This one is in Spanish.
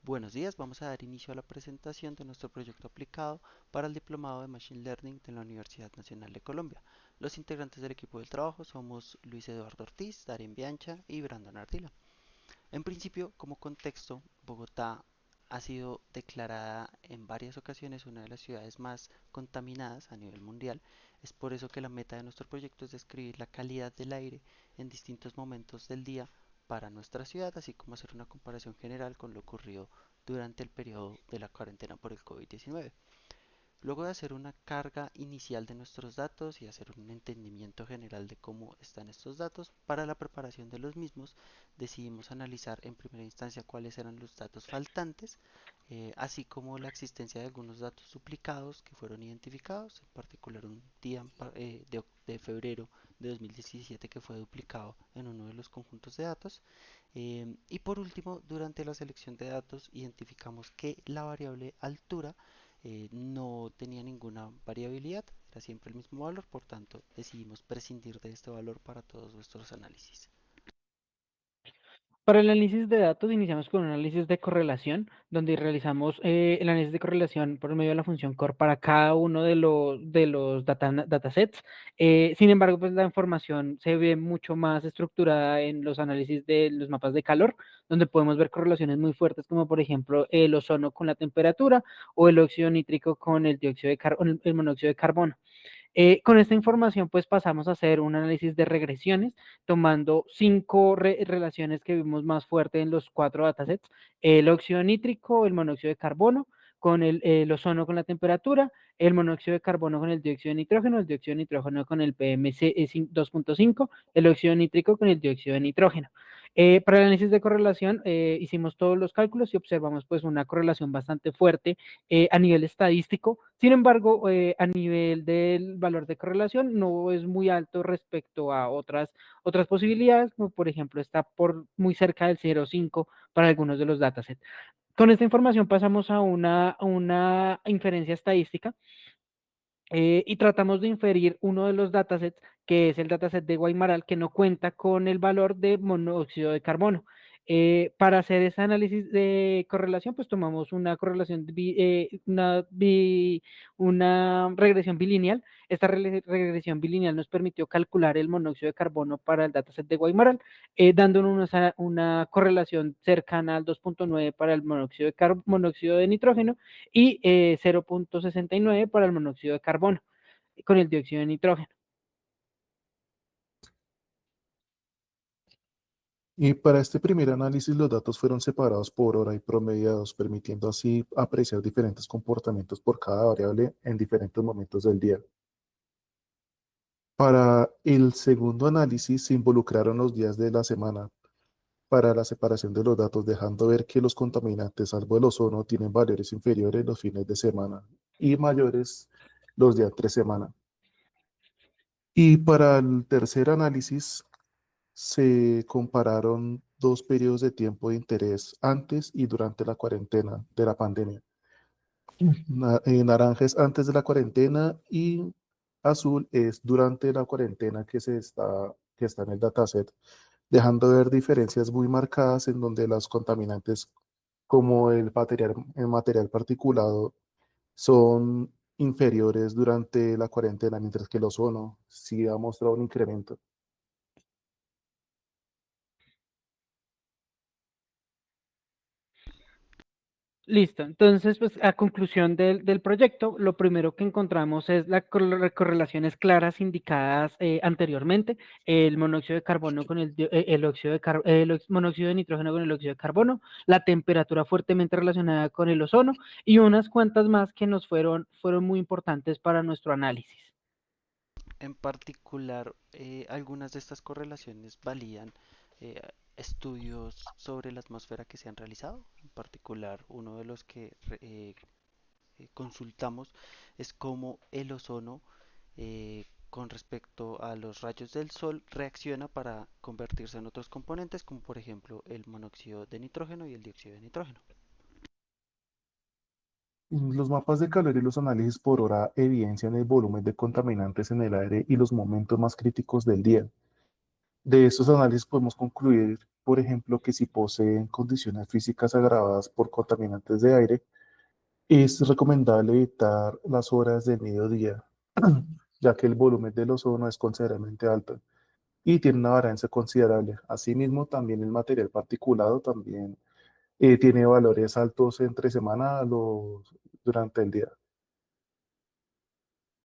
Buenos días, vamos a dar inicio a la presentación de nuestro proyecto aplicado para el Diplomado de Machine Learning de la Universidad Nacional de Colombia. Los integrantes del equipo del trabajo somos Luis Eduardo Ortiz, Darien Biancha y Brandon Ardila. En principio, como contexto, Bogotá ha sido declarada en varias ocasiones una de las ciudades más contaminadas a nivel mundial. Es por eso que la meta de nuestro proyecto es describir la calidad del aire en distintos momentos del día para nuestra ciudad, así como hacer una comparación general con lo ocurrido durante el periodo de la cuarentena por el COVID-19. Luego de hacer una carga inicial de nuestros datos y hacer un entendimiento general de cómo están estos datos, para la preparación de los mismos decidimos analizar en primera instancia cuáles eran los datos faltantes, así como la existencia de algunos datos duplicados que fueron identificados, en particular un día de febrero de 2017 que fue duplicado en uno de los conjuntos de datos. Y por último, durante la selección de datos identificamos que la variable altura no tenía ninguna variabilidad, era siempre el mismo valor, por tanto decidimos prescindir de este valor para todos nuestros análisis. Para el análisis de datos iniciamos con un análisis de correlación, donde realizamos el análisis de correlación por medio de la función core para cada uno de los datasets. Sin embargo, pues la información se ve mucho más estructurada en los análisis de los mapas de calor, donde podemos ver correlaciones muy fuertes, como por ejemplo el ozono con la temperatura o el óxido nítrico con el dióxido de el monóxido de carbono. Con esta información, pues pasamos a hacer un análisis de regresiones, tomando cinco relaciones que vimos más fuerte en los cuatro datasets: el óxido nítrico, el monóxido de carbono, con el ozono con la temperatura, el monóxido de carbono con el dióxido de nitrógeno, el dióxido de nitrógeno con el PMC 2.5, el óxido nítrico con el dióxido de nitrógeno. Para el análisis de correlación hicimos todos los cálculos y observamos pues una correlación bastante fuerte a nivel estadístico. Sin embargo, a nivel del valor de correlación no es muy alto respecto a otras posibilidades, como por ejemplo está por muy cerca del 0,5 para algunos de los datasets. Con esta información pasamos a una inferencia estadística y tratamos de inferir uno de los datasets, que es el dataset de Guaymaral, que no cuenta con el valor de monóxido de carbono. Para hacer ese análisis de correlación, pues tomamos una correlación, una regresión bilineal. Esta regresión bilineal nos permitió calcular el monóxido de carbono para el dataset de Guaymaral, dándonos una correlación cercana al 2.9 para el monóxido de nitrógeno y 0.69 para el monóxido de carbono con el dióxido de nitrógeno. Y para este primer análisis los datos fueron separados por hora y promediados, permitiendo así apreciar diferentes comportamientos por cada variable en diferentes momentos del día. Para el segundo análisis se involucraron los días de la semana para la separación de los datos, dejando ver que los contaminantes, salvo el ozono, tienen valores inferiores los fines de semana y mayores los días entre semana. Y para el tercer análisis se compararon dos periodos de tiempo de interés antes y durante la cuarentena de la pandemia. Naranja es antes de la cuarentena y azul es durante la cuarentena que está en el dataset, dejando ver diferencias muy marcadas en donde los contaminantes como el material particulado son inferiores durante la cuarentena, mientras que el ozono sí ha mostrado un incremento. Listo. Entonces, pues a conclusión del proyecto, lo primero que encontramos es las correlaciones claras indicadas anteriormente: el monóxido de carbono con el óxido el monóxido de nitrógeno con el óxido de carbono, la temperatura fuertemente relacionada con el ozono y unas cuantas más que nos fueron muy importantes para nuestro análisis. En particular, algunas de estas correlaciones validan eh, estudios sobre la atmósfera que se han realizado. En particular, uno de los que consultamos es cómo el ozono con respecto a los rayos del sol reacciona para convertirse en otros componentes, como por ejemplo el monóxido de nitrógeno y el dióxido de nitrógeno. Los mapas de calor y los análisis por hora evidencian el volumen de contaminantes en el aire y los momentos más críticos del día. De estos análisis podemos concluir, por ejemplo, que si poseen condiciones físicas agravadas por contaminantes de aire, es recomendable evitar las horas de mediodía, ya que el volumen del ozono es considerablemente alto y tiene una varianza considerable. Asimismo, también el material particulado también tiene valores altos entre semana durante el día.